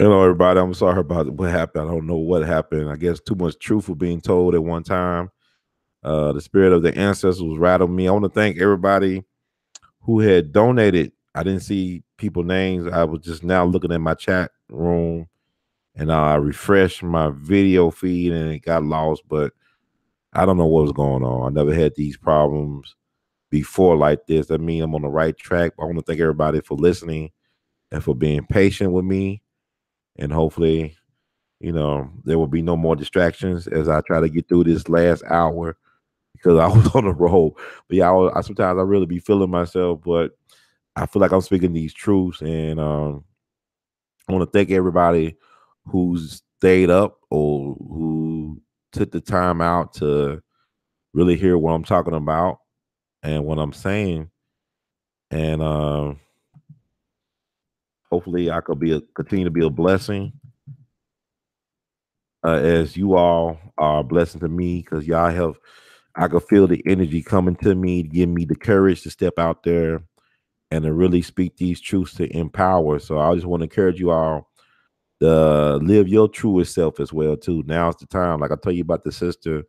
Hello, everybody. I'm sorry about what happened. I don't know what happened. I guess too much truth was being told at one time. The spirit of the ancestors was rattling me. I want to thank everybody who had donated. I didn't see people names. I was just now looking at my chat room and I refreshed my video feed and it got lost. But I don't know what was going on. I never had these problems before like this. I mean, I'm on the right track. I want to thank everybody for listening and for being patient with me. And hopefully, there will be no more distractions as I try to get through this last hour because I was on the road. But yeah, I sometimes I really be feeling myself, but I feel like I'm speaking these truths, and I want to thank everybody who's stayed up or who took the time out to really hear what I'm talking about and what I'm saying, and hopefully I could continue to be a blessing as you all are a blessing to me because y'all have I could feel the energy coming to me to give me the courage to step out there and to really speak these truths to empower. So I just want to encourage you all to live your truest self as well too. Now's the time. Like I tell you about the sister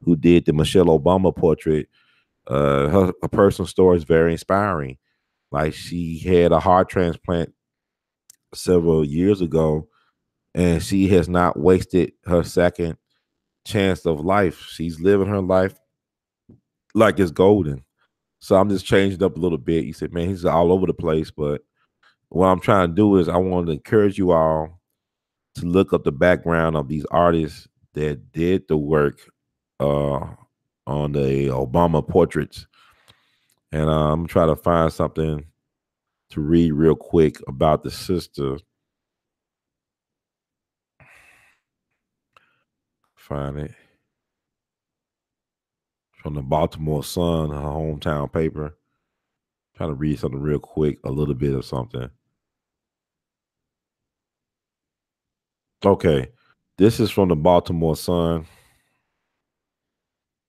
who did the Michelle Obama portrait. Her personal story is very inspiring. Like she had a heart transplant several years ago, and she has not wasted her second chance of life. She's living her life like it's golden. So I'm just changing up a little bit. You said, man, he's all over the place. But what I'm trying to do is I want to encourage you all to look up the background of these artists that did the work uh, on the Obama portraits. And I'm trying to find something to read real quick about the sister. Find it from the Baltimore Sun, her hometown paper. Trying to read something real quick, a little bit of something. Okay, this is from the Baltimore Sun.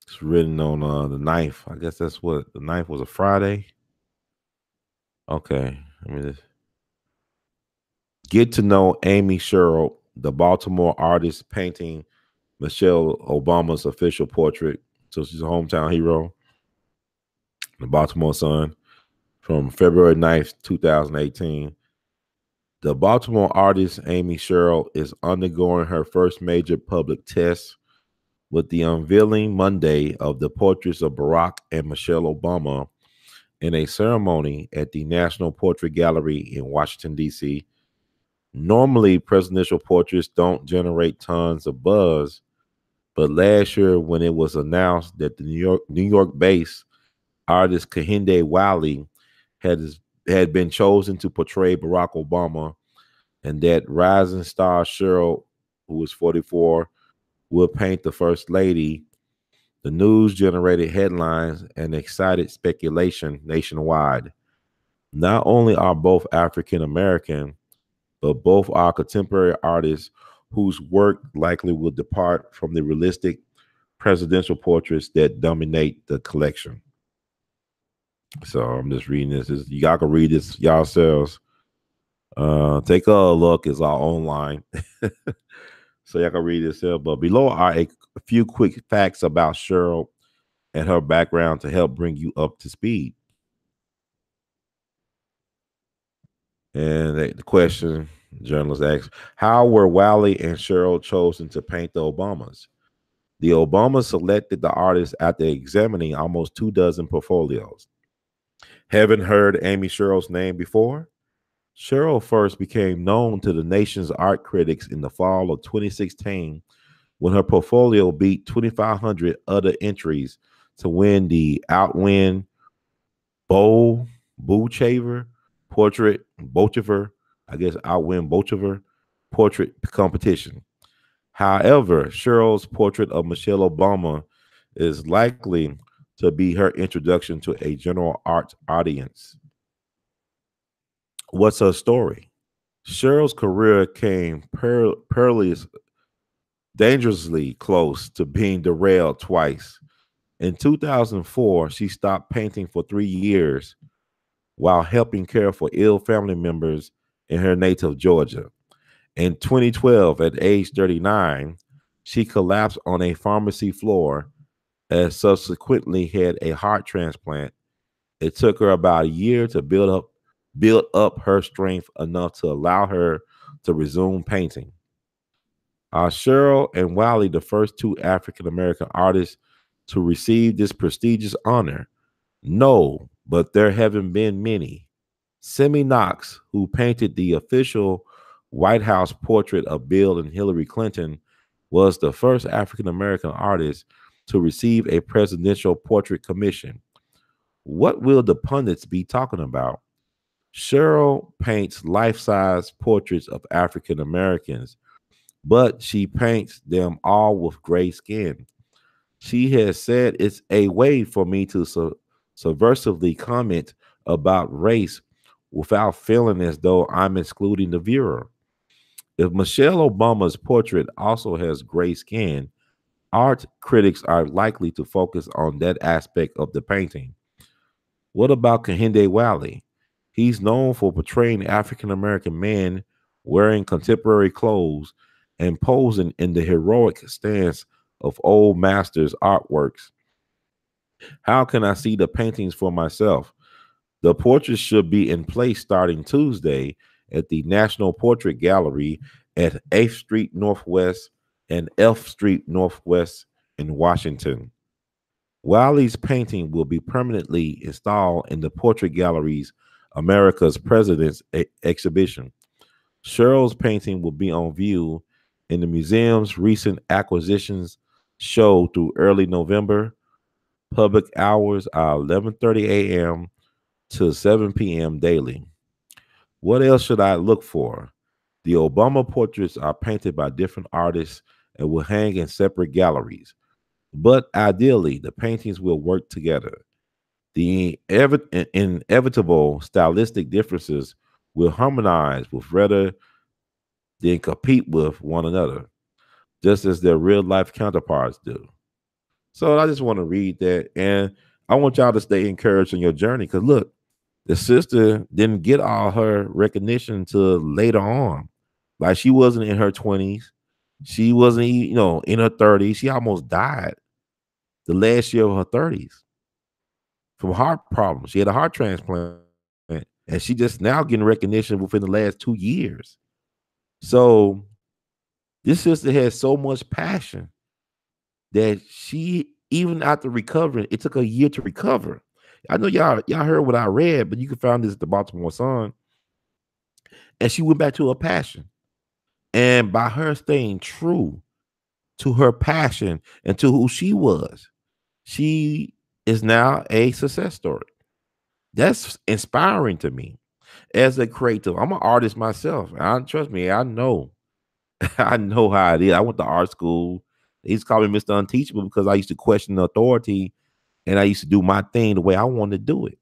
It's written on the 9th. I guess that's what the 9th was, a Friday. Okay, let me just get to know Amy Sherrill, the Baltimore artist painting Michelle Obama's official portrait. So she's a hometown hero. The Baltimore Sun from February 9th, 2018. The Baltimore artist Amy Sherrill is undergoing her first major public test with the unveiling Monday of the portraits of Barack and Michelle Obama in a ceremony at the National Portrait Gallery in Washington, D.C. Normally, presidential portraits don't generate tons of buzz, but last year, when it was announced that the New York based artist Kehinde Wiley had had been chosen to portray Barack Obama, and that rising star Cheryl, who was 44, would paint the first lady, the news generated headlines and excited speculation nationwide. Not only are both African American, but both are contemporary artists whose work likely will depart from the realistic presidential portraits that dominate the collection. So I'm just reading this. Y'all can read this yourselves. Take a look. It's all online. So y'all can read this here. But below are a few quick facts about Cheryl and her background to help bring you up to speed. And the question journalist asks, how were Wiley and Cheryl chosen to paint the Obamas? The Obamas selected the artists after examining almost 24 portfolios. Haven't heard Amy Sherrill's name before? Cheryl first became known to the nation's art critics in the fall of 2016 when her portfolio beat 2,500 other entries to win the Outwin Bowl Buchaver portrait Bolchiver, I guess Outwin Bolchiver portrait competition. However, Cheryl's portrait of Michelle Obama is likely to be her introduction to a general art audience. What's her story? Cheryl's career came dangerously close to being derailed twice. In 2004, she stopped painting for 3 years while helping care for ill family members in her native Georgia. In 2012, at age 39, she collapsed on a pharmacy floor and subsequently had a heart transplant. It took her about a year to build up her strength enough to allow her to resume painting. Cheryl and Wiley, the first two African American artists to receive this prestigious honor. No, but there haven't been many. Semi Knox, who painted the official White House portrait of Bill and Hillary Clinton, was the first African American artist to receive a presidential portrait commission. What will the pundits be talking about? Cheryl paints life size portraits of African Americans, but she paints them all with gray skin. She has said it's a way for me to subversively comment about race without feeling as though I'm excluding the viewer. If Michelle Obama's portrait also has gray skin, art critics are likely to focus on that aspect of the painting. What about Kehinde Wiley? He's known for portraying African American men wearing contemporary clothes and posing in the heroic stance of old masters' artworks. How can I see the paintings for myself? The portraits should be in place starting Tuesday at the National Portrait Gallery at 8th Street Northwest and F Street Northwest in Washington. Wiley's painting will be permanently installed in the Portrait Gallery's America's Presidents exhibition. Cheryl's painting will be on view in the museum's recent acquisitions show through early November. Public hours are 11:30 a.m. to 7 p.m. daily. What else should I look for? The Obama portraits are painted by different artists and will hang in separate galleries. But ideally, the paintings will work together. The inevitable stylistic differences will harmonize with rather than compete with one another, just as their real life counterparts do. So I just want to read that. And I want y'all to stay encouraged on your journey. Because look, the sister didn't get all her recognition until later on. Like she wasn't in her 20s. She wasn't, in her 30s. She almost died the last year of her 30s from heart problems. She had a heart transplant. And she just now getting recognition within the last 2 years. So this sister has so much passion that she, even after recovering, it took a year to recover. I know y'all heard what I read, but you can find this at the Baltimore Sun. And she went back to her passion. And by her staying true to her passion and to who she was, she is now a success story. That's inspiring to me as a creative. I'm an artist myself. Trust me, I know. I know how it is. I went to art school. They used to call me Mr. Unteachable because I used to question the authority and I used to do my thing the way I wanted to do it.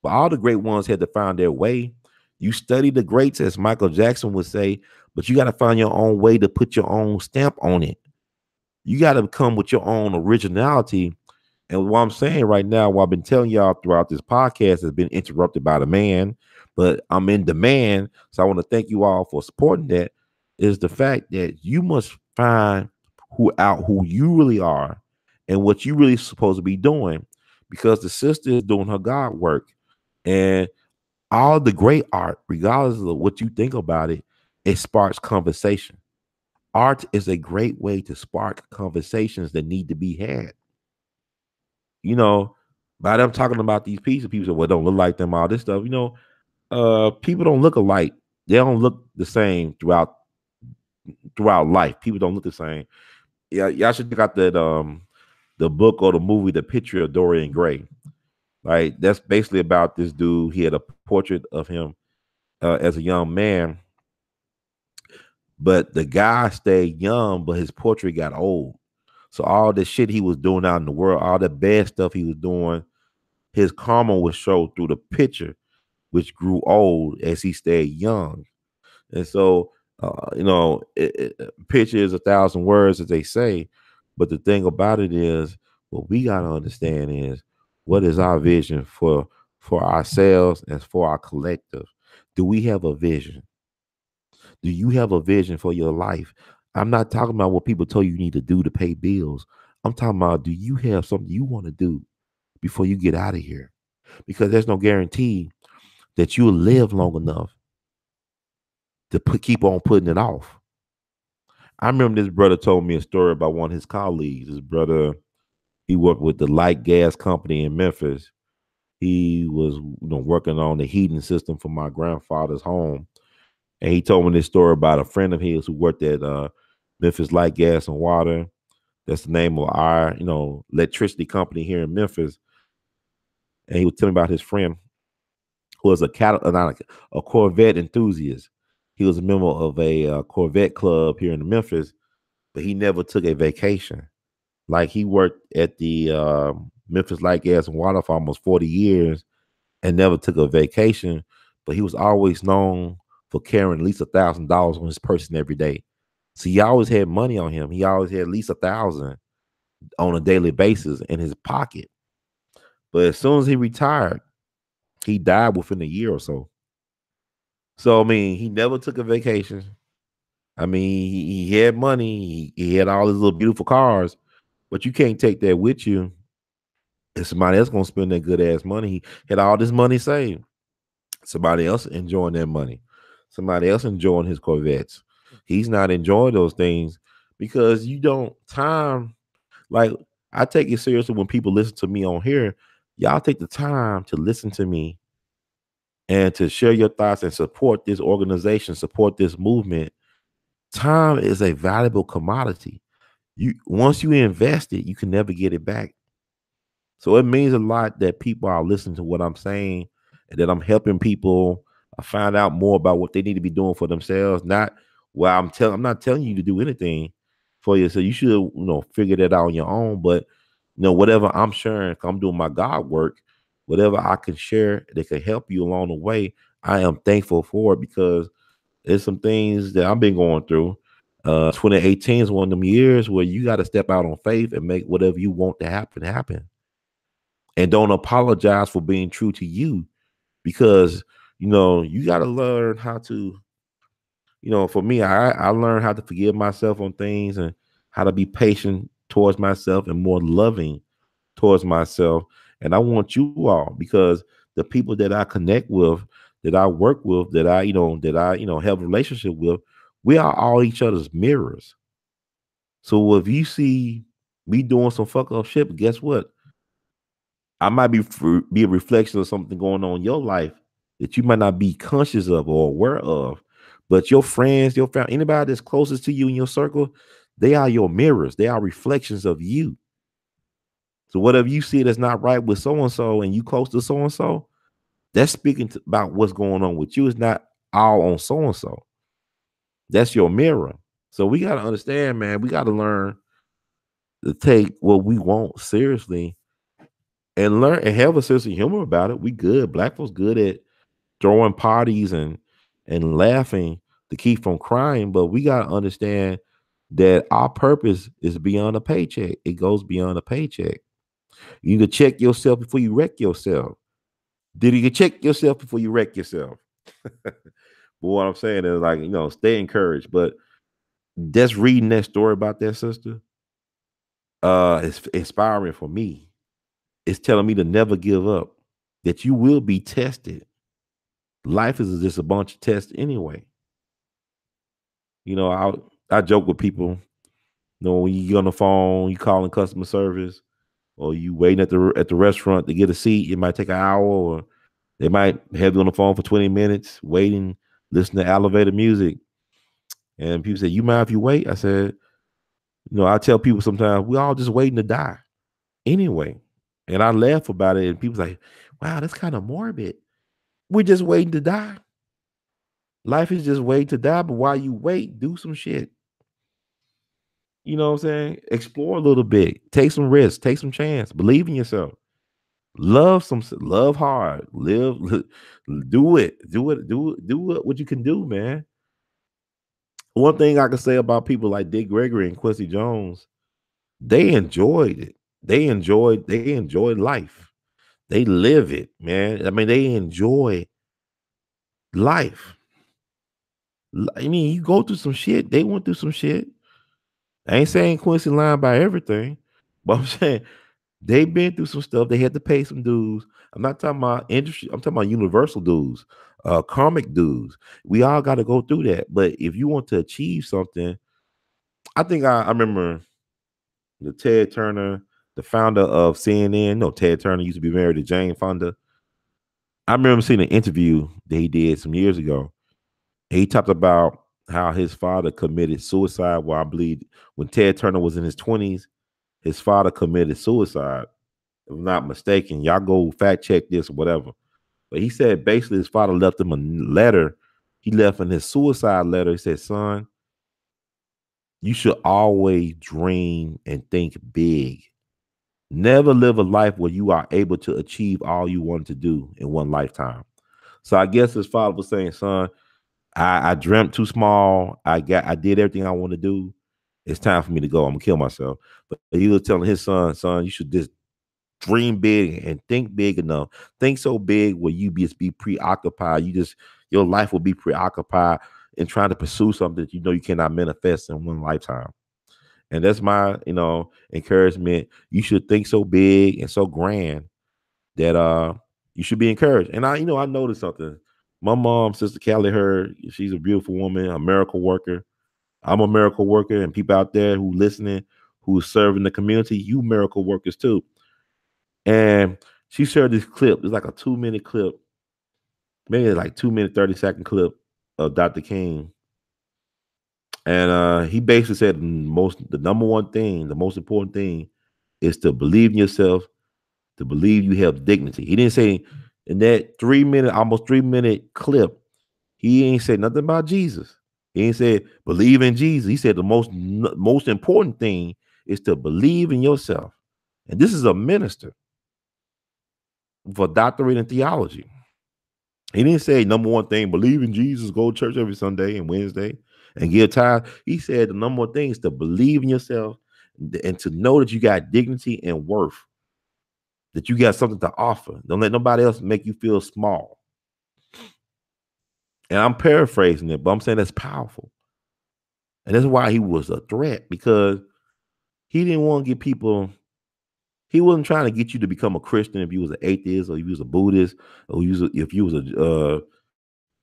But all the great ones had to find their way. You study the greats, as Michael Jackson would say, but you got to find your own way to put your own stamp on it. You got to come with your own originality. And what I'm saying right now, what I've been telling y'all throughout this podcast has been interrupted by the man, but I'm in demand. So I want to thank you all for supporting that. Is the fact that you must find who you really are and what you really supposed to be doing, because the sister is doing her God work. And all the great art, regardless of what you think about it, it sparks conversation. Art is a great way to spark conversations that need to be had. By them talking about these pieces, people say, well, don't look like them, all this stuff. People don't look alike. They don't look the same throughout life. People don't look the same. Yeah, y'all should check out that the book or the movie, The Picture of Dorian Gray. Right, that's basically about this dude. He had a portrait of him as a young man, but the guy stayed young, but his portrait got old. So all the shit he was doing out in the world, all the bad stuff he was doing, his karma was showed through the picture, which grew old as he stayed young. And so, picture is 1,000 words, as they say. But the thing about it is, what we got to understand is, what is our vision for ourselves and for our collective? Do we have a vision? Do you have a vision for your life? I'm not talking about what people tell you need to do to pay bills. I'm talking about, do you have something you want to do before you get out of here? Because there's no guarantee that you'll live long enough to keep on putting it off. I remember this brother told me a story about one of his colleagues. His brother, he worked with the light gas company in Memphis. He was, working on the heating system for my grandfather's home. And he told me this story about a friend of his who worked at Memphis Light, Gas, and Water. That's the name of our, electricity company here in Memphis. And he was telling me about his friend who was a Corvette enthusiast. He was a member of a Corvette club here in Memphis, but he never took a vacation. Like, he worked at the Memphis Light, Gas, and Water for almost 40 years and never took a vacation. But he was always known for carrying at least $1,000 on his person every day. So he always had money on him. He always had at least 1,000 on a daily basis in his pocket. But as soon as he retired, he died within a year or so. So, I mean, he never took a vacation. I mean, he had money. He had all his little beautiful cars, but you can't take that with you. If somebody else going to spend that good ass money, he had all this money saved. Somebody else enjoying that money. Somebody else enjoying his Corvettes. He's not enjoying those things because you don't time. Like, I take it seriously when people listen to me on here. Y'all take the time to listen to me and to share your thoughts and support this organization, support this movement. Time is a valuable commodity. Once you invest it, you can never get it back. So it means a lot that people are listening to what I'm saying and that I'm helping people find out more about what they need to be doing for themselves. Not I'm not telling you to do anything for you. So you should, figure that out on your own. But whatever I'm sharing, I'm doing my God work, whatever I can share that can help you along the way, I am thankful for it because there's some things that I've been going through. 2018 is one of them years where you got to step out on faith and make whatever you want to happen. And don't apologize for being true to you because, you got to learn how to, for me, I learned how to forgive myself on things and how to be patient towards myself and more loving towards myself. And I want you all, because the people that I connect with, that I work with, that I have a relationship with, we are all each other's mirrors. So if you see me doing some fuck up shit, guess what? I might be a reflection of something going on in your life that you might not be conscious of or aware of. But your friends, your family, anybody that's closest to you in your circle, they are your mirrors. They are reflections of you. So whatever you see that's not right with so and so, and you close to so and so, that's speaking about what's going on with you. It's not all on so and so. That's your mirror. So we got to understand, man. We got to learn to take what we want seriously and learn and have a sense of humor about it. We good. Black folks good at throwing parties and laughing to keep from crying, but we got to understand that our purpose is beyond a paycheck. It goes beyond a paycheck. You need to check yourself before you wreck yourself. Did you check yourself before you wreck yourself? But what I'm saying is, like, stay encouraged. But just reading that story about that sister, it's inspiring for me. It's telling me to never give up, that you will be tested. Life is just a bunch of tests anyway. I joke with people, when you get on the phone, you calling customer service, or you waiting at the restaurant to get a seat. It might take an hour, or they might have you on the phone for 20 minutes waiting, listening to elevator music. And people say, "You mind if you wait?" I said, I tell people sometimes we all just waiting to die anyway. And I laugh about it, and people say, "Wow, that's kind of morbid." We're just waiting to die. Life is just waiting to die, but while you wait, do some shit. You know what I'm saying? Explore a little bit. Take some risks. Take some chance. Believe in yourself. Love hard. Live. Do it. Do it. Do what you can do, man. One thing I can say about people like Dick Gregory and Quincy Jones, they enjoyed it. They enjoyed life. They live it, man. I mean, they enjoy life. I mean, you go through some shit. They went through some shit. I ain't saying QuiNcy lying about everything, but I'm saying they've been through some stuff. They had to pay some dues. I'm not talking about industry. I'm talking about universal dues, karmic dues. We all got to go through that. But if you want to achieve something, I think I remember the Ted Turner, the founder of CNN. No, Ted Turner used to be married to Jane Fonda. I remember seeing an interview that he did some years ago. He talked about how his father committed suicide. Well, I believe when Ted Turner was in his 20s, his father committed suicide. If I'm not mistaken, y'all go fact check this or whatever. But he said basically his father left him a letter. He left in his suicide letter. He said, "Son, you should always dream and think big. Never live a life where you are able to achieve all you want to do in one lifetime." So I guess his father was saying, "Son, I dreamt too small. I did everything I want to do. It's time for me to go. I'm gonna kill myself." But he was telling his son, you should just dream big and think big enough. Think so big where you be preoccupied. Your life will be preoccupied in trying to pursue something that you know you cannot manifest in one lifetime. And that's my, encouragement. You should think so big and so grand that you should be encouraged. And I noticed something. My mom, Sister Callie, she's a beautiful woman, a miracle worker. I'm a miracle worker, and people out there who listening, who serving the community, you miracle workers too. And she shared this clip. It's like a 2-minute clip, maybe like 2 minute, 30-second clip of Dr. King. And he basically said the number one thing, the most important thing is to believe in yourself, to believe you have dignity. He didn't say in that 3-minute, almost 3-minute clip, he ain't said nothing about Jesus. He ain't said believe in Jesus. He said the most important thing is to believe in yourself. And this is a minister for doctorate in theology. He didn't say number one thing, believe in Jesus, go to church every Sunday and Wednesday and give tithe. He said the number one thing is to believe in yourself and to know that you got dignity and worth, that you got something to offer. Don't let nobody else make you feel small. And I'm paraphrasing it, but I'm saying that's powerful. And that's why he was a threat, because he didn't want to get people, he wasn't trying to get you to become a Christian if you was an atheist or if you was a Buddhist or if you was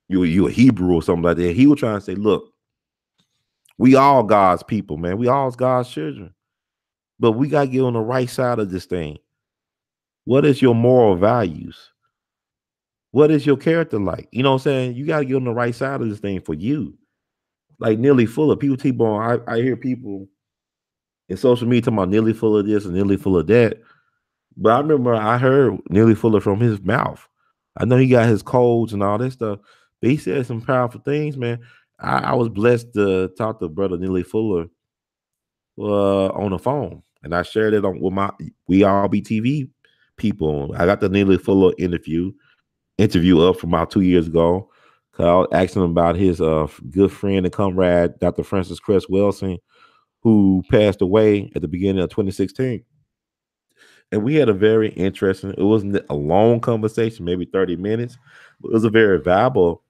you a Hebrew or something like that. He was trying to say, look, we all God's people, man. We all God's children. But we got to get on the right side of this thing. What is your moral values? What is your character like? You know what I'm saying? You got to get on the right side of this thing for you. Like nearly full of people, T-Bone, I hear people in social media talking about nearly full of this and nearly full of that. But I remember I heard nearly fuller from his mouth. I know he got his codes and all that stuff, but he said some powerful things, man. I was blessed to talk to Brother Nearly Fuller on the phone, and I shared it with my We All Be TV people. I got the Nearly Fuller interview up from about 2 years ago. I was asking him about his good friend and comrade, Dr. Francis Cress Wilson, who passed away at the beginning of 2016. And we had a very interesting, it wasn't a long conversation, maybe 30 minutes, but it was a very valuable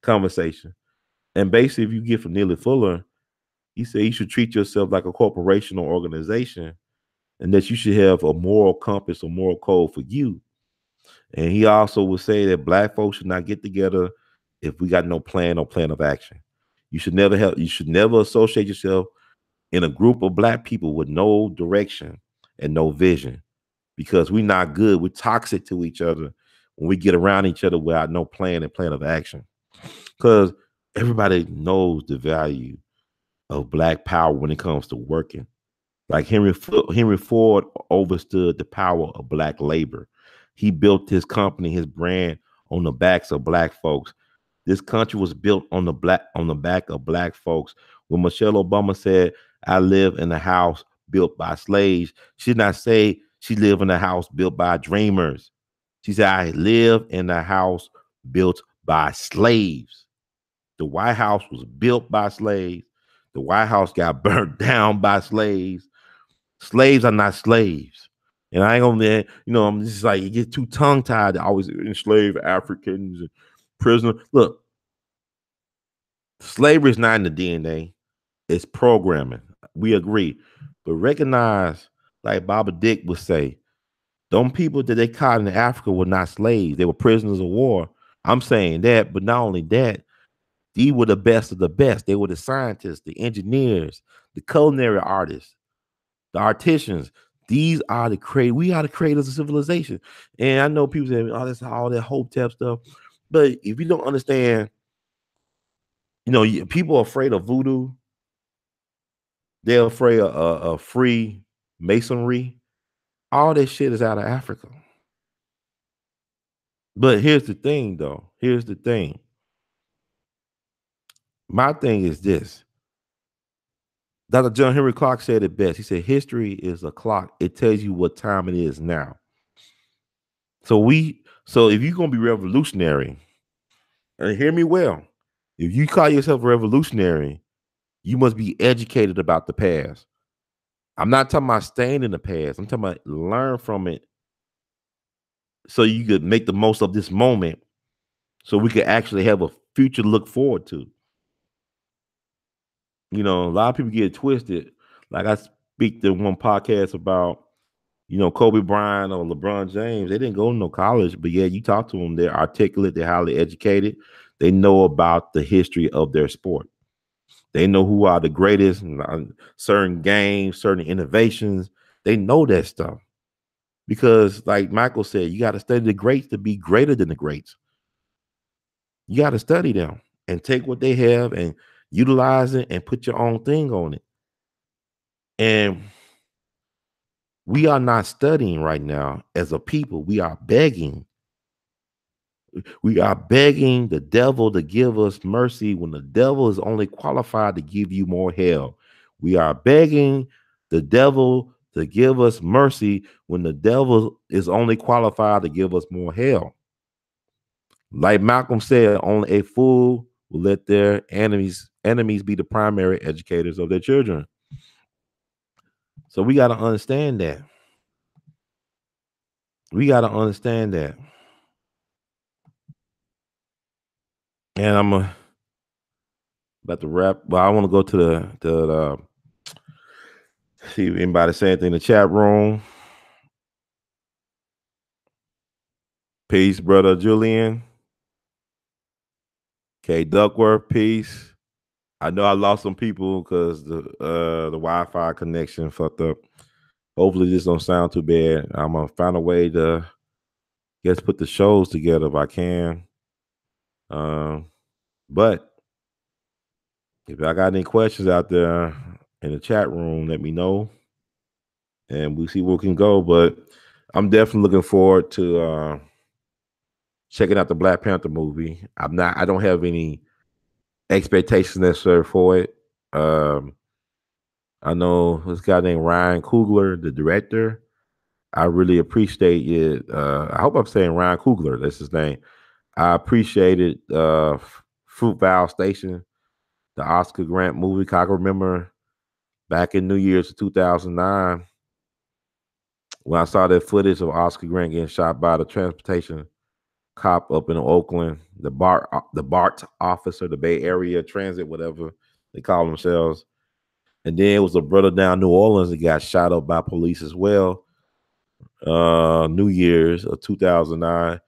conversation. And basically, if you get from Nearly Fuller, he said you should treat yourself like a corporation or organization, and that you should have a moral compass or moral code for you. And he also would say that Black folks should not get together if we got no plan or plan of action. You should never associate yourself in a group of Black people with no direction and no vision, because we're not good. We're toxic to each other when we get around each other without no plan and plan of action. Because everybody knows the value of Black power when it comes to working. Like Henry Ford understood the power of Black labor. He built his company, his brand on the backs of Black folks. This country was built on the back of Black folks. When Michelle Obama said, "I live in a house built by slaves," she did not say she lived in a house built by dreamers. She said, "I live in a house built by slaves." The White House was built by slaves. The White House got burnt down by slaves. Slaves are not slaves. And I ain't gonna, I'm just like, you get too tongue tied to always enslave Africans and prisoners. Look, Slavery is not in the DNA. It's programming. We agree. But recognize, like Baba Dick would say, them people that they caught in Africa were not slaves. They were prisoners of war. I'm saying that, but not only that, these were the best of the best. They were the scientists, the engineers, the culinary artists, the artisans. These are the we are the creators of civilization. And I know people say, oh, that's all that Hotep stuff. But if you don't understand, people are afraid of voodoo. They're afraid of free masonry. All that shit is out of Africa. But here's the thing, though. Here's the thing. My thing is this. Dr. John Henry Clark said it best. He said, history is a clock. It tells you what time it is now. So if you're going to be revolutionary, and hear me well, if you call yourself a revolutionary, you must be educated about the past. I'm not talking about staying in the past. I'm talking about learn from it so you could make the most of this moment so we could actually have a future to look forward to. A lot of people get twisted. Like I speak to one podcast about, Kobe Bryant or LeBron James. They didn't go to no college, but yeah, you talk to them. They're articulate. They're highly educated. They know about the history of their sport. They know who are the greatest in certain games, certain innovations. They know that stuff because, like Michael said, you got to study the greats to be greater than the greats. You got to study them and take what they have and utilize it and put your own thing on it. And we are not studying right now as a people. We are begging. We are begging the devil to give us mercy when the devil is only qualified to give you more hell. We are begging the devil to give us mercy when the devil is only qualified to give us more hell. Like Malcolm said, only a fool will let their enemies be the primary educators of their children. So we got to understand that. We got to understand that. And I'm about to wrap, but I want to go to the see if anybody say anything in the chat room. Peace, brother Julian. Okay, Duckworth, peace. I know I lost some people because the Wi-Fi connection fucked up. Hopefully this don't sound too bad. I'm gonna find a way to put the shows together if I can. But if I got any questions out there in the chat room, let me know, and we see where we can go. But I'm definitely looking forward to checking out the Black Panther movie. I don't have any expectations necessary for it. I know this guy named Ryan Coogler, the director. I really appreciate it. I hope I'm saying Ryan Coogler. That's his name. I appreciated Fruitvale Station, the Oscar Grant movie. I can remember back in New Year's of 2009 when I saw that footage of Oscar Grant getting shot by the transportation cop up in Oakland, the BART officer, the Bay Area Transit, whatever they call themselves. And then it was a brother down New Orleans that got shot up by police as well. New Year's of 2009.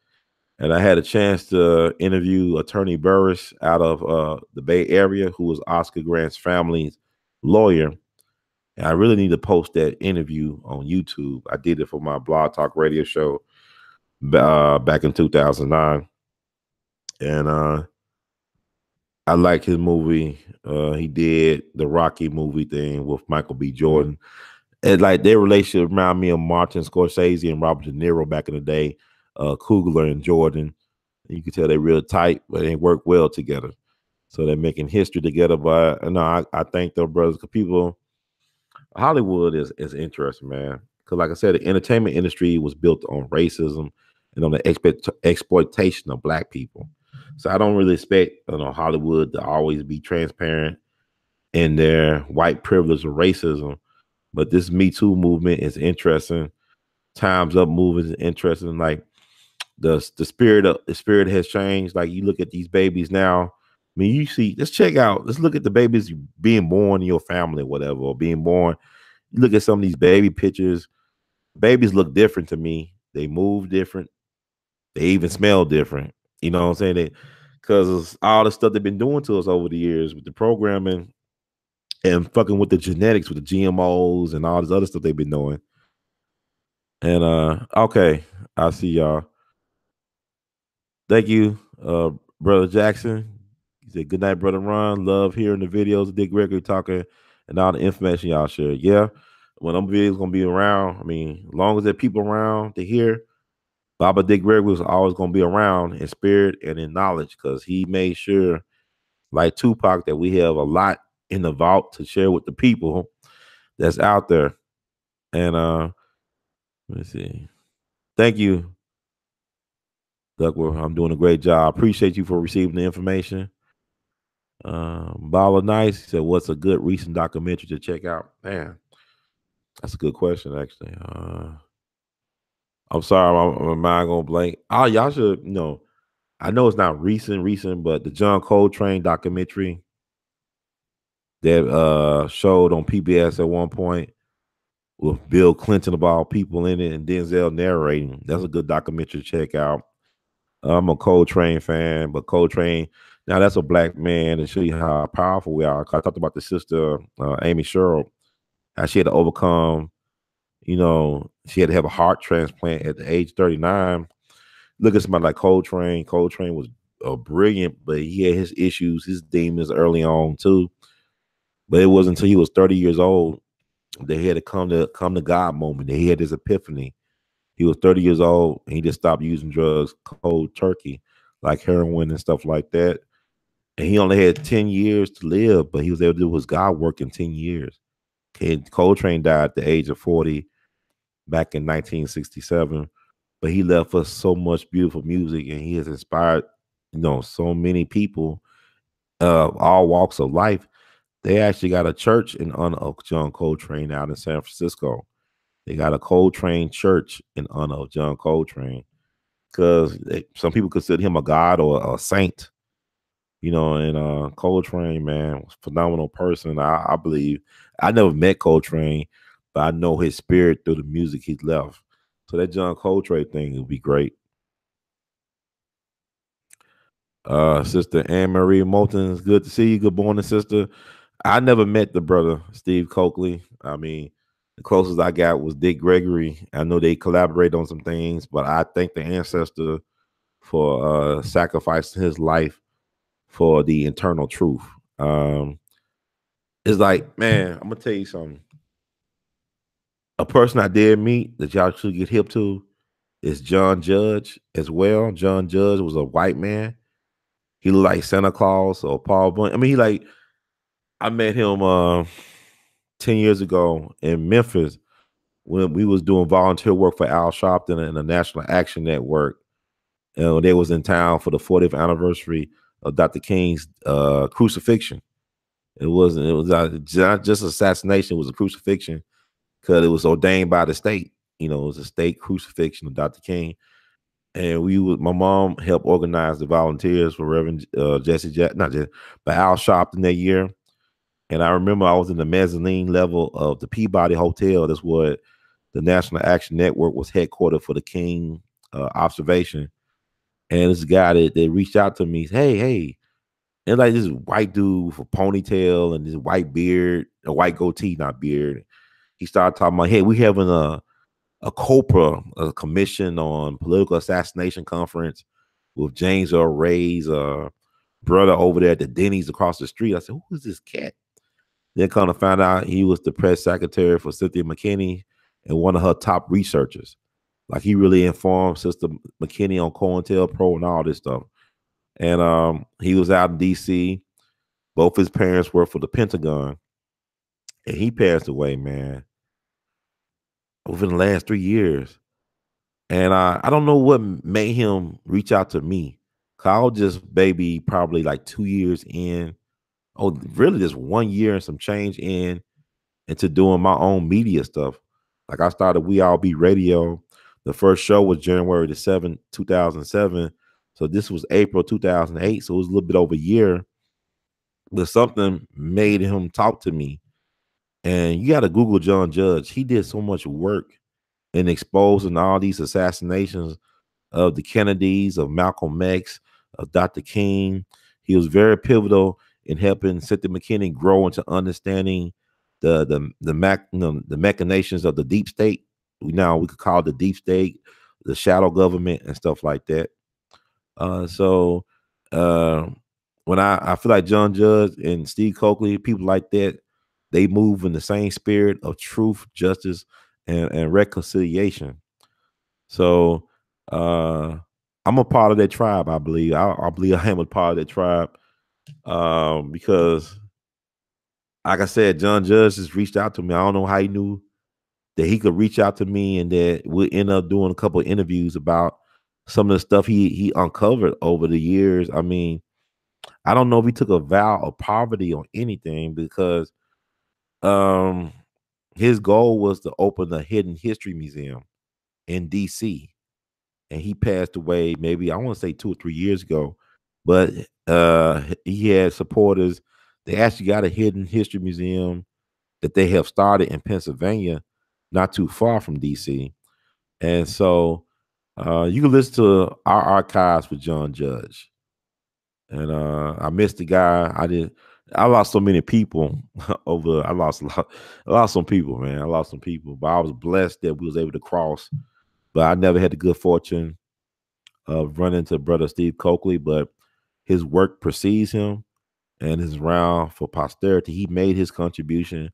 And I had a chance to interview Attorney Burris out of the Bay Area, who was Oscar Grant's family's lawyer. And I really need to post that interview on YouTube. I did it for my Blog Talk Radio show back in 2009. And I like his movie. He did the Rocky movie thing with Michael B. Jordan. And like their relationship remind me of Martin Scorsese and Robert De Niro back in the day, Coogler and Jordan. You can tell they're real tight, but they work well together. So they're making history together. But I thank their brothers because people, Hollywood is interesting, man. Because like I said, the entertainment industry was built on racism and on the exploitation of Black people. So I don't really expect Hollywood to always be transparent in their white privilege or racism. But this Me Too movement is interesting. Time's Up movement is interesting. Like the spirit has changed. Like you look at these babies now, mean, you see, let's check out, let's look at the babies being born in your family or whatever, or being born. You look at some of these baby pictures, babies look different to me. They move different. They even smell different. You know what I'm saying? Because all the stuff they've been doing to us over the years with the programming and fucking with the genetics, with the GMOs and all this other stuff they've been doing. And okay, I see y'all. Thank you, Brother Jackson. He said, "Good night, Brother Ron. Love hearing the videos of Dick Gregory talking and all the information y'all share." Yeah, when them videos gonna be around, I mean, as long as there are people around to hear, Baba Dick Gregory was always gonna be around in spirit and in knowledge because he made sure, like Tupac, that we have a lot in the vault to share with the people that's out there. And let me see. Thank you, Duckworth. I'm doing a great job. Appreciate you for receiving the information. Bala Nice said, "What's a good recent documentary to check out?" Man, that's a good question, actually. I'm sorry, my mind gonna blank. Oh, y'all should know. I know it's not recent, but the John Coltrane documentary that showed on PBS at one point with Bill Clinton of all people in it and Denzel narrating. That's a good documentary to check out. I'm a Coltrane fan, but Coltrane, now that's a black man to show you how powerful we are. I talked about the sister, Amy Sherrill, how she had to overcome, she had to have a heart transplant at the age 39. Look at somebody like Coltrane. Coltrane was brilliant, but he had his issues, his demons early on too. But it wasn't until he was 30 years old that he had to come to God moment, that he had this epiphany. He was 30 years old and he just stopped using drugs cold turkey, like heroin and stuff like that. And he only had 10 years to live, but he was able to do his God work in 10 years. Coltrane died at the age of 40 back in 1967, but he left us so much beautiful music and he has inspired, so many people, all walks of life. They actually got a church in honor of John Coltrane out in San Francisco. They got a Coltrane church in honor of John Coltrane because some people consider him a god or a saint, and Coltrane, man, was a phenomenal person. I believe. I never met Coltrane, but I know his spirit through the music he left. So that John Coltrane thing would be great. Sister Anne Marie Moulton, it's good to see you. Good morning, sister. I never met the brother Steve Coakley. I mean, the closest I got was Dick Gregory. I know they collaborate on some things, but I thank the ancestor for sacrificing his life for the eternal truth. It's like, man, I'm gonna tell you something. A person I did meet that y'all should get hip to is John Judge as well. John Judge was a white man. He looked like Santa Claus or Paul Bunyan. I mean, I met him 10 years ago in Memphis when we was doing volunteer work for Al Sharpton and the National Action Network. And they was in town for the 40th anniversary of Dr. King's crucifixion. It was not just assassination, it was a crucifixion because it was ordained by the state. It was a state crucifixion of Dr. King. And my mom helped organize the volunteers for Reverend Jesse Jack, not just, but Al Sharpton that year. And I remember I was in the mezzanine level of the Peabody Hotel. That's what the National Action Network was headquartered for the King observation. And this guy that reached out to me, hey, and like this white dude with a ponytail and this white beard, a white goatee, not beard. He started talking about, hey, we having a COPRA, a commission on political assassination conference with James Earl Ray's brother over there at the Denny's across the street. I said, who is this cat? Then kind of found out he was the press secretary for Cynthia McKinney and one of her top researchers. Like he really informed Sister McKinney on COINTELPRO and all this stuff. And he was out in DC. Both his parents worked for the Pentagon. And he passed away, man, over the last 3 years. And I don't know what made him reach out to me. I was just baby probably like 2 years in. Oh, really just 1 year and some change into doing my own media stuff. Like I started We All Be Radio. The first show was January the 7th, 2007. So this was April 2008. So it was a little bit over a year. but something made him talk to me. And you got to Google John Judge. He did so much work in exposing all these assassinations of the Kennedys, of Malcolm X, of Dr. King. He was very pivotal in helping Cynthia McKinney grow into understanding the machinations of the deep state. Now we could call it the deep state, the shadow government, and stuff like that. So when I feel like John Judge and Steve Coakley, people like that, they move in the same spirit of truth, justice, and reconciliation. So I'm a part of that tribe. I believe. I believe I am a part of that tribe because, like I said, John Judge just reached out to me. I don't know how he knew that he could reach out to me, and that we'll end up doing a couple of interviews about some of the stuff he uncovered over the years. I mean, I don't know if he took a vow of poverty or anything, because his goal was to open a hidden history museum in DC. And he passed away maybe, I want to say 2 or 3 years ago. But he had supporters. They actually got a hidden history museum that they have started in Pennsylvania, not too far from DC. And so you can listen to our archives with John Judge. And I missed the guy. I lost so many people over. I lost some people, man. I lost some people, but I was blessed that we was able to cross. But I never had the good fortune of running into brother Steve Coakley, but his work precedes him and is around for posterity. He made his contribution,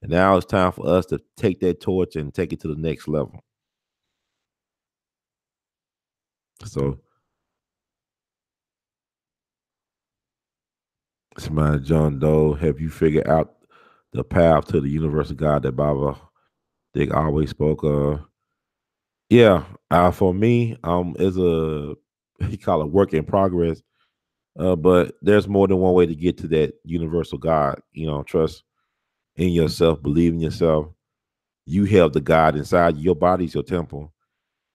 and now it's time for us to take that torch and take it to the next level. So it's my John Doe. Have you figured out the path to the universal God that Baba Dick always spoke of? Yeah, for me, is a he call it work in progress. But there's more than one way to get to that universal God. You know, trust in yourself, believe in yourself. You have the God inside you. Your body's your temple.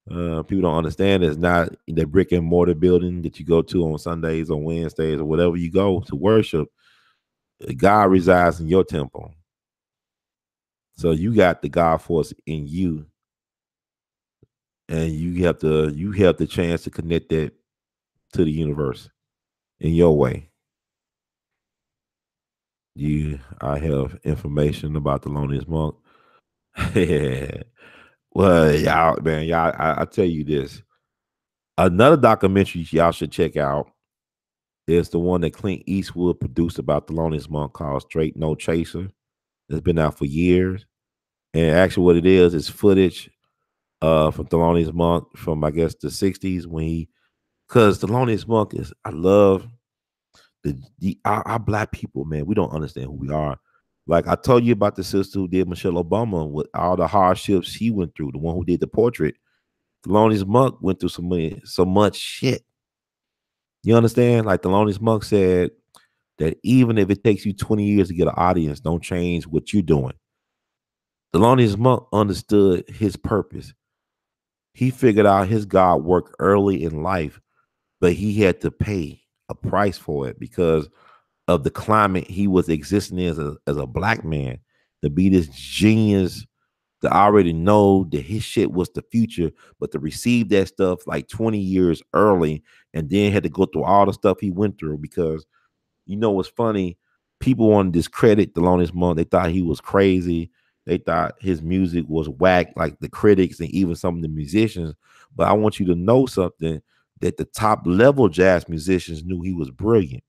People don't understand it's not the brick and mortar building that you go to on Sundays, on Wednesdays, or whatever you go to worship. God resides in your temple. So you got the God force in you, and you have the chance to connect that to the universe in your way. I have information about the loneliest monk. Yeah. Well, y'all, man, y'all, I tell you this. Another documentary y'all should check out is the one that Clint Eastwood produced about the loneliest monk, called Straight No Chaser. It's been out for years. And actually what it is footage from Thelonious Monk from, I guess, the 60s, when because Thelonious Monk is, I love our black people, man. We don't understand who we are. Like I told you about the sister who did Michelle Obama with all the hardships she went through, the one who did the portrait. Thelonious Monk went through so much shit. You understand? Like Thelonious Monk said that even if it takes you 20 years to get an audience, don't change what you're doing. Thelonious Monk understood his purpose. He figured out his God work early in life, but he had to pay a price for it because of the climate he was existing in as a black man, to be this genius, to already know that his shit was the future, but to receive that stuff like 20 years early, and then had to go through all the stuff he went through. Because you know what's funny? People want to discredit Thelonious Monk. They thought he was crazy. They thought his music was whack, like the critics and even some of the musicians. But I want you to know something, that the top level jazz musicians knew he was brilliant.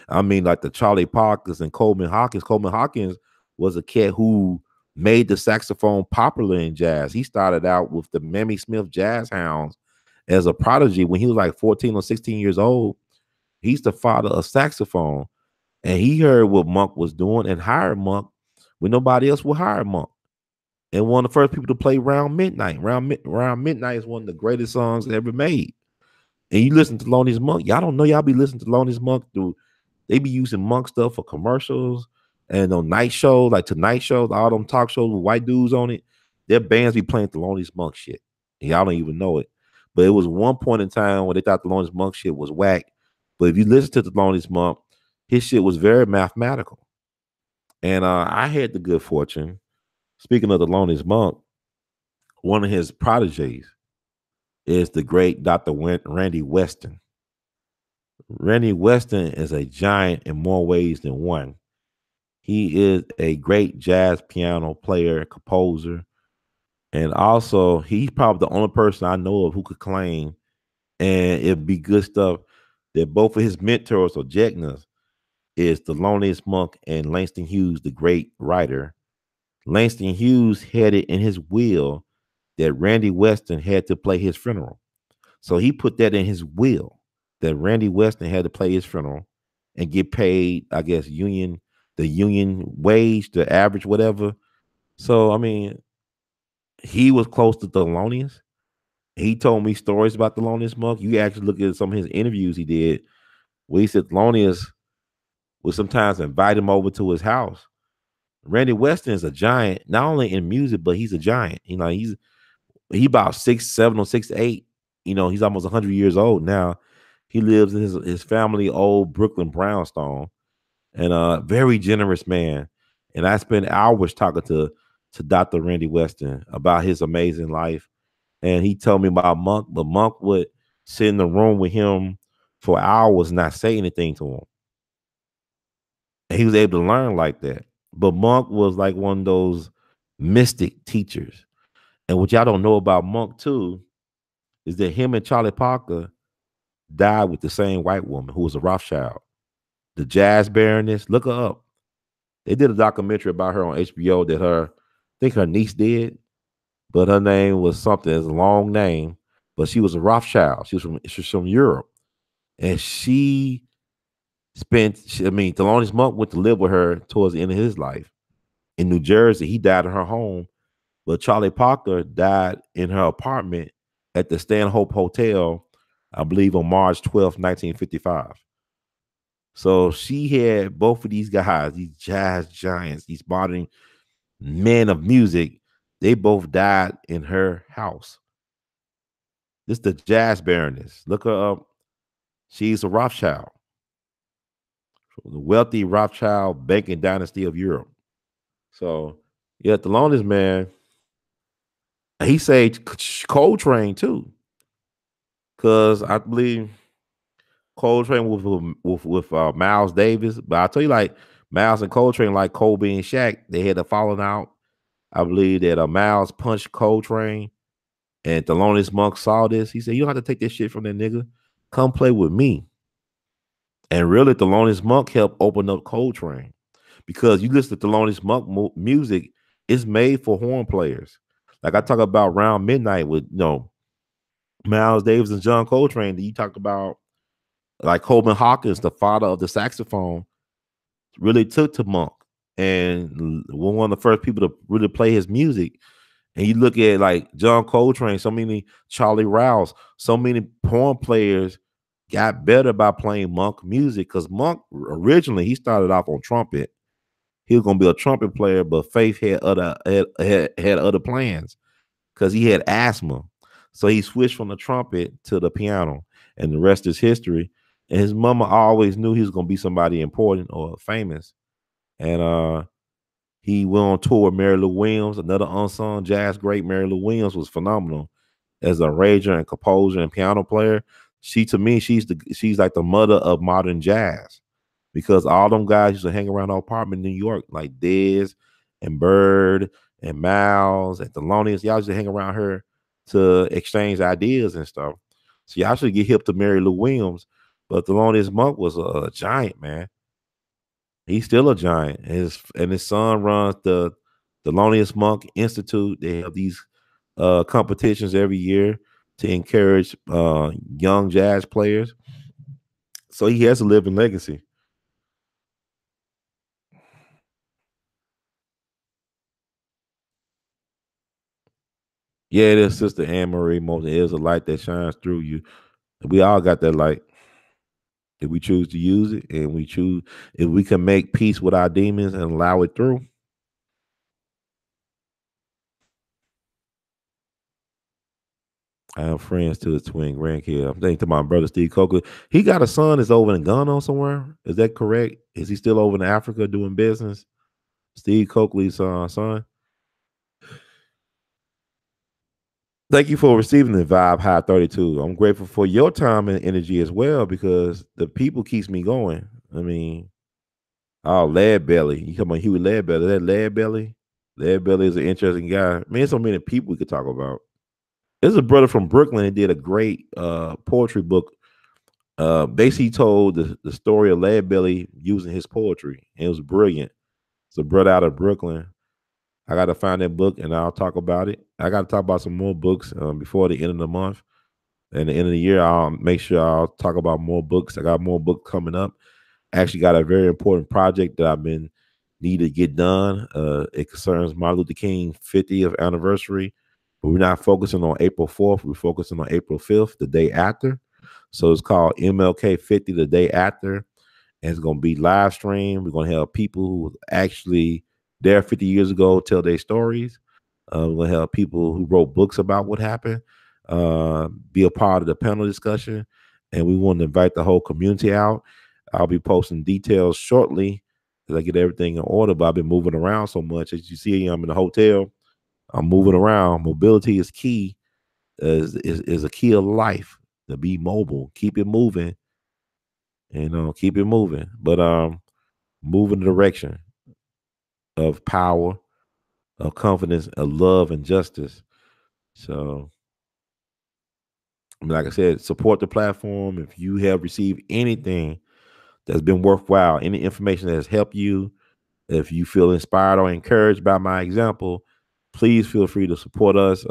I mean, like the Charlie Parkers and Coleman Hawkins. Coleman Hawkins was a cat who made the saxophone popular in jazz. He started out with the Mamie Smith Jazz Hounds as a prodigy when he was like 14 or 16 years old. He's the father of saxophone. And he heard what Monk was doing and hired Monk when nobody else would hire Monk. And one of the first people to play Round Midnight. Round Midnight is one of the greatest songs ever made. And you listen to Thelonious Monk, y'all don't know y'all be listening to Thelonious Monk through. They be using Monk stuff for commercials and on night shows, like Tonight shows, all them talk shows with white dudes on it. Their bands be playing Thelonious Monk shit. And y'all don't even know it. But it was one point in time where they thought Thelonious Monk shit was whack. But if you listen to Thelonious Monk, His shit was very mathematical. And I had the good fortune, speaking of the Loneliest Monk, one of his proteges is the great Dr. Randy Weston. Randy Weston is a giant in more ways than one. He is a great jazz piano player, composer, and also he's probably the only person I know of who could claim, and it'd be good stuff, that both of his mentors or Jegnas is the Loneliest Monk and Langston Hughes, the great writer. Langston Hughes had it in his will that Randy Weston had to play his funeral. So he put that in his will that Randy Weston had to play his funeral and get paid, I guess, the union wage, the average, whatever. So I mean, he was close to Thelonious. He told me stories about Thelonious Monk. You actually look at some of his interviews he did, where he said Thelonious would sometimes invite him over to his house. Randy Weston is a giant, not only in music, but he's a giant. You know, he about 6'7" or 6'8". You know, he's almost 100 years old now. He lives in his family old Brooklyn brownstone, and a very generous man. And I spent hours talking to Dr. Randy Weston about his amazing life. And he told me about Monk, but Monk would sit in the room with him for hours and not say anything to him. And he was able to learn like that. But Monk was like one of those mystic teachers. And what y'all don't know about Monk too is that him and Charlie Parker died with the same white woman who was a Rothschild, the jazz baroness. Look her up. They did a documentary about her on HBO that I think her niece did, but her name was something as a long name. But she was a Rothschild. She was from Europe, and I mean, Thelonious Monk went to live with her towards the end of his life in New Jersey. He died in her home, but Charlie Parker died in her apartment at the Stanhope Hotel, I believe, on March 12th, 1955. So she had both of these guys, these jazz giants, these modern men of music. They both died in her house. This is the jazz baroness. Look her up. She's a Rothschild, the wealthy Rothschild banking dynasty of Europe. So, yeah, the longest man, he saved Coltrane too, because I believe Coltrane with Miles Davis. But I'll tell you, like Miles and Coltrane, like Kobe and Shaq, they had a falling out. I believe that Miles punched Coltrane, and Thelonious Monk saw this. He said, "You don't have to take this shit from that nigga. Come play with me." And really, Thelonious Monk helped open up Coltrane, because you listen to Thelonious Monk music, it's made for horn players. Like I talk about Round Midnight with Miles Davis and John Coltrane. You talked about like Coleman Hawkins, the father of the saxophone, really took to Monk and one of the first people to really play his music. And you look at like John Coltrane, so many Charlie Rouse, so many horn players got better by playing Monk music, because Monk originally he started off on trumpet. He was gonna be a trumpet player, but Faith had other plans because he had asthma. So he switched from the trumpet to the piano, and the rest is history. And his mama always knew he was gonna be somebody important or famous. And he went on tour with Mary Lou Williams, another unsung jazz great. Mary Lou Williams was phenomenal as a arranger and composer and piano player. She, to me, she's like the mother of modern jazz, because all them guys used to hang around our apartment in New York, like Dez and Bird and Miles and Thelonious. Y'all used to hang around her to exchange ideas and stuff. So y'all should get hip to Mary Lou Williams. But Thelonious Monk was a giant, man. He's still a giant. His son runs the Thelonious Monk Institute. They have these competitions every year to encourage young jazz players. So he has a living legacy. Yeah, it is Sister Anne Marie Moulton. It is a light that shines through you. We all got that light. If we choose to use it, and if we can make peace with our demons and allow it through. I have friends to his twin grandkid. I'm thinking to my brother Steve Coker. He got a son that's over in Ghana somewhere. Is that correct? Is he still over in Africa doing business? Steve Coakley's son. Thank you for receiving the Vibe High 32. I'm grateful for your time and energy as well because the people keeps me going. I mean, oh, Lead Belly. You come on Huey Lead Belly. That Lead Belly? Lead Belly is an interesting guy. Man, there's so many people we could talk about. There's a brother from Brooklyn that did a great poetry book. Basically told the story of Lead Belly using his poetry. And it was brilliant. It's a brother out of Brooklyn. I got to find that book and I'll talk about it. I got to talk about some more books before the end of the month. And the end of the year, I'll make sure I'll talk about more books. I got more books coming up. Actually got a very important project that I've been need to get done. It concerns Martin Luther King 50th anniversary, but we're not focusing on April 4th. We're focusing on April 5th, the day after. So it's called MLK 50, the day after. And it's going to be live stream. We're going to have people who actually there 50 years ago tell their stories. We're going to have people who wrote books about what happened, be a part of the panel discussion. And we want to invite the whole community out. I'll be posting details shortly as I get everything in order, but I've been moving around so much. As you see, I'm in the hotel. I'm moving around. Mobility is key, is a key of life, to be mobile. Keep it moving, keep it moving. But move in the direction of power, of confidence, of love and justice. So, like I said, support the platform. If you have received anything that's been worthwhile, any information that has helped you, if you feel inspired or encouraged by my example, please feel free to support us.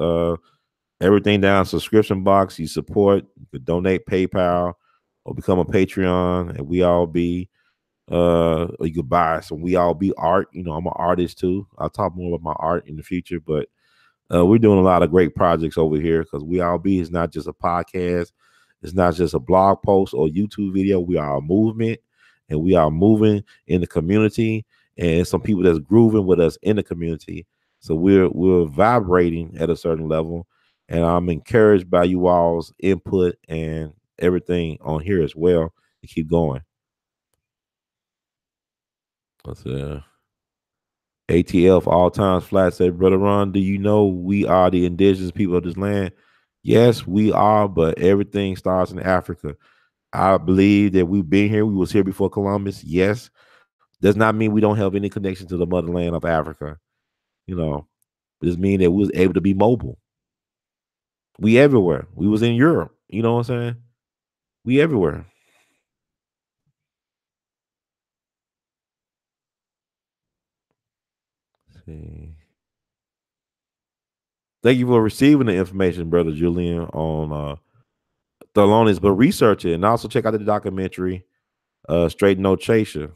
Everything down subscription box, you support, you could donate PayPal or become a Patreon, and we all be or you could buy some We All Be art. I'm an artist too. I'll talk more about my art in the future, but we're doing a lot of great projects over here because We All Be is not just a podcast. It's not just a blog post or YouTube video. We are a movement, and we are moving in the community, and some people that's grooving with us in the community. So we're vibrating at a certain level, and I'm encouraged by you all's input and everything on here as well to keep going. Let's ATL for all times flat said, Brother Ron, do you know we are the indigenous people of this land? Yes, we are, but everything starts in Africa. I believe that we've been here. We was here before Columbus. Yes. Does not mean we don't have any connection to the motherland of Africa. It just means that we was able to be mobile. We everywhere. We was in Europe. You know what I'm saying? We everywhere. Let's see. Thank you for receiving the information, Brother Julian, on Thelonious, but research it and also check out the documentary, Straight No Chaser.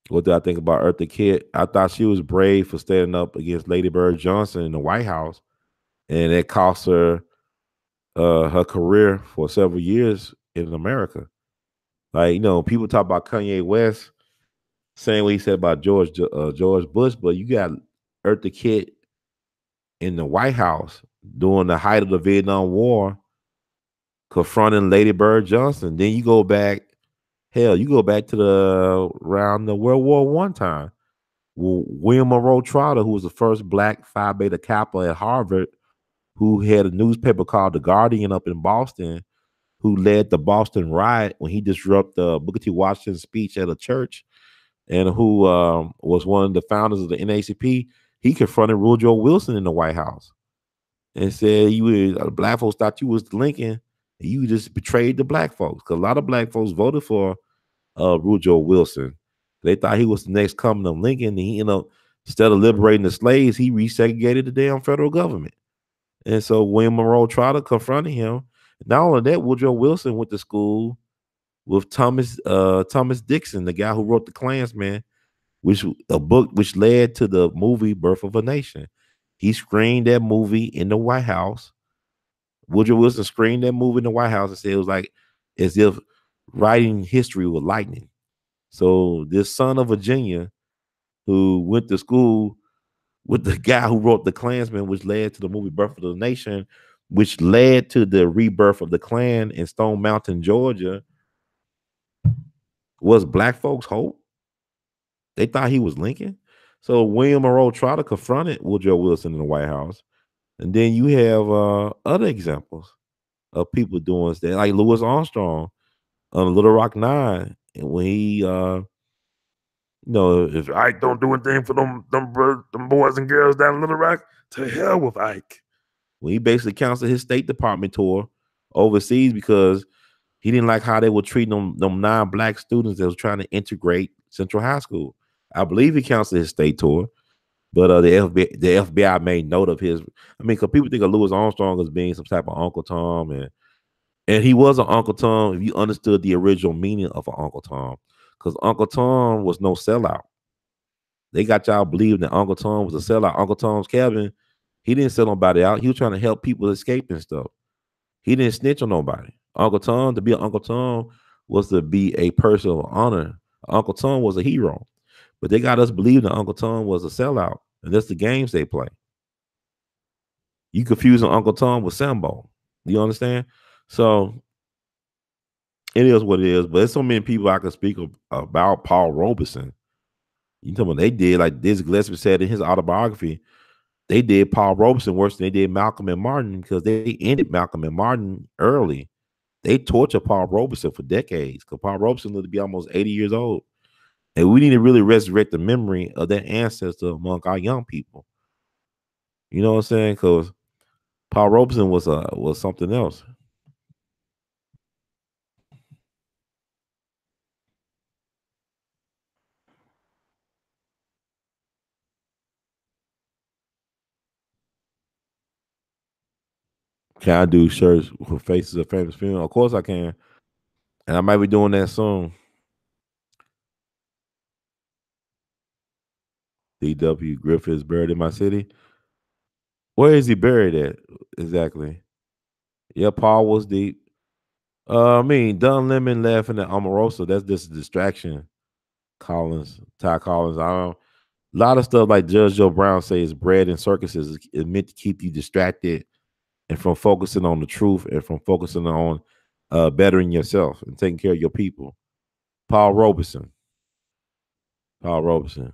What did I think about Eartha Kitt? I thought she was brave for standing up against Lady Bird Johnson in the White House, and it cost her her career for several years in America. Like, people talk about Kanye West saying what he said about George Bush, but you got Eartha Kitt in the White House during the height of the Vietnam War, confronting Lady Bird Johnson. Then you go back, hell, you go back to around the World War I time. Well, William Monroe Trotter, who was the first black Phi Beta Kappa at Harvard, who had a newspaper called The Guardian up in Boston, who led the Boston riot when he disrupted Booker T. Washington's speech at a church, and who was one of the founders of the NAACP. He confronted Woodrow Wilson in the White House and said, black folks thought you was Lincoln, and you just betrayed the black folks. Because a lot of black folks voted for Woodrow Wilson. They thought he was the next coming of Lincoln. And he, instead of liberating the slaves, he resegregated the damn federal government. And so William Monroe Trotter confronted him. Not only that, Woodrow Wilson went to school with Thomas Dixon, the guy who wrote The Klansman, a book which led to the movie Birth of a Nation. He screened that movie in the White House. Woodrow Wilson screened that movie in the White House and said it was like as if writing history with lightning. So this son of Virginia who went to school with the guy who wrote The Klansman, which led to the movie Birth of the Nation, which led to the rebirth of the Klan in Stone Mountain, Georgia, was black folks' hope. They thought he was Lincoln. So William Monroe Trotter confronted Woodrow Wilson in the White House. And then you have other examples of people doing that, like Louis Armstrong on Little Rock Nine. And when he if Ike don't do anything for them boys and girls down in Little Rock, to hell with Ike. When he basically canceled his State Department tour overseas because he didn't like how they were treating them non-black students that was trying to integrate Central High School. I believe he canceled his state tour, but the FBI made note of his. I mean, because people think of Louis Armstrong as being some type of Uncle Tom, and he was an Uncle Tom if you understood the original meaning of an Uncle Tom, because Uncle Tom was no sellout. They got y'all believing that Uncle Tom was a sellout. Uncle Tom's Cabin, he didn't sell nobody out. He was trying to help people escape and stuff. He didn't snitch on nobody. Uncle Tom, to be an Uncle Tom, was to be a person of honor. Uncle Tom was a hero. But they got us believing that Uncle Tom was a sellout. And that's the games they play. You confusing Uncle Tom with Sambo. You understand? So it is what it is. But there's so many people I can speak about. Paul Robeson. You talking about they did, like Dizzy Gillespie said in his autobiography, they did Paul Robeson worse than they did Malcolm and Martin because they ended Malcolm and Martin early. They tortured Paul Robeson for decades because Paul Robeson lived to be almost 80 years old. And we need to really resurrect the memory of that ancestor among our young people. You know what I'm saying? Because Paul Robeson was something else. Can I do shirts with faces of famous people? Of course I can. And I might be doing that soon. D.W. Griffith is buried in my city. Where is he buried at exactly? Yeah, Paul was deep. I mean, Don Lemon laughing at Omarosa. That's just a distraction. Ty Collins. I don't. A lot of stuff like Judge Joe Brown says, bread and circuses is meant to keep you distracted and from focusing on the truth and from focusing on bettering yourself and taking care of your people. Paul Robeson. Paul Robeson.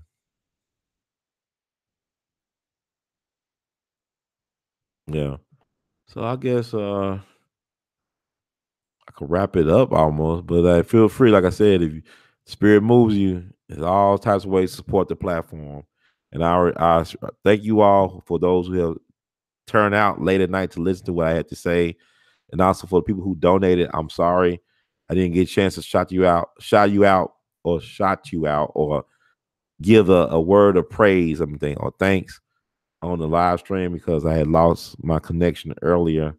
Yeah. So I guess I could wrap it up almost, but feel free, like I said, if spirit moves you, there's all types of ways to support the platform. And I thank you all for those who have turned out late at night to listen to what I had to say. And also for the people who donated, I'm sorry I didn't get a chance to shout you out, or give a word of praise, or thanks on the live stream because I had lost my connection earlier.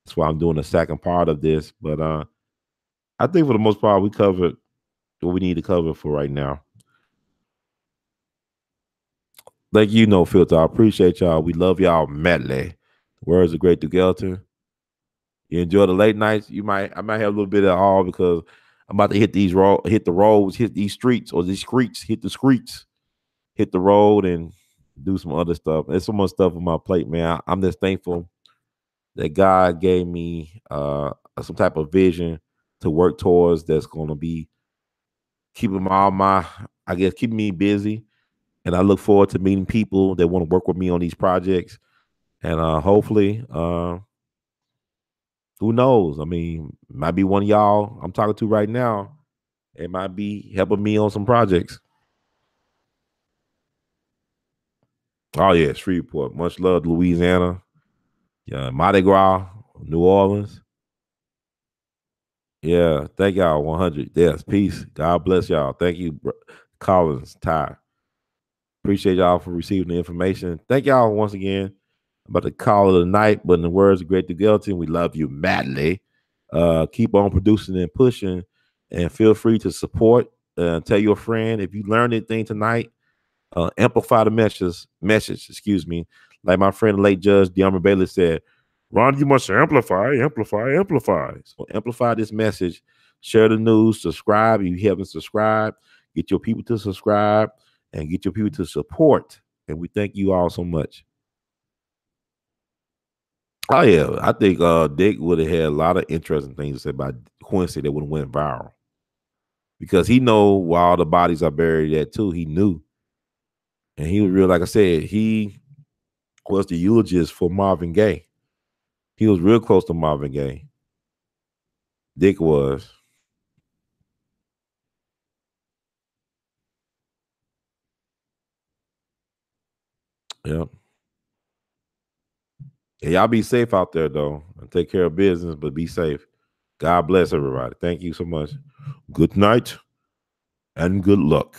That's why I'm doing the second part of this. But I think for the most part, we covered what we need to cover for right now. Like No Filter, I appreciate y'all. We love y'all madly. Words are great together. You enjoy the late nights. I might have a little bit of all because I'm about to hit the roads, hit these streets or these streets, hit the streets, hit the road and do some other stuff. There's so much stuff on my plate, man. I'm just thankful that God gave me some type of vision to work towards that's going to be keeping keeping me busy. And I look forward to meeting people that want to work with me on these projects. And hopefully, who knows? I mean, might be one of y'all I'm talking to right now. It might be helping me on some projects. Oh yeah, Shreveport. Much love, Louisiana. Yeah, Mardi Gras, New Orleans. Yeah, thank y'all. 100. Yes, peace. God bless y'all. Thank you, Collins, Ty. Appreciate y'all for receiving the information. Thank y'all once again. I'm about to call it a night, but in the words of Great Dugalton, we love you madly. Keep on producing and pushing, and feel free to support. Tell your friend if you learned anything tonight. Amplify the message. Excuse me. Like my friend, late Judge De'Armor Bailey said, Ron, you must amplify. So amplify this message. Share the news. Subscribe if you haven't subscribed. Get your people to subscribe and get your people to support And we thank you all so much. Oh yeah, I think Dick would have had a lot of interesting things to say about QuINcy that would have went viral because he know where all the bodies are buried at too. He knew, and he was real. Like I said, he was the eulogist for Marvin Gaye. He was real close to Marvin Gaye. Dick was. Yep. And y'all be safe out there though, and take care of business, but be safe. God bless everybody. Thank you so much. Good night and good luck.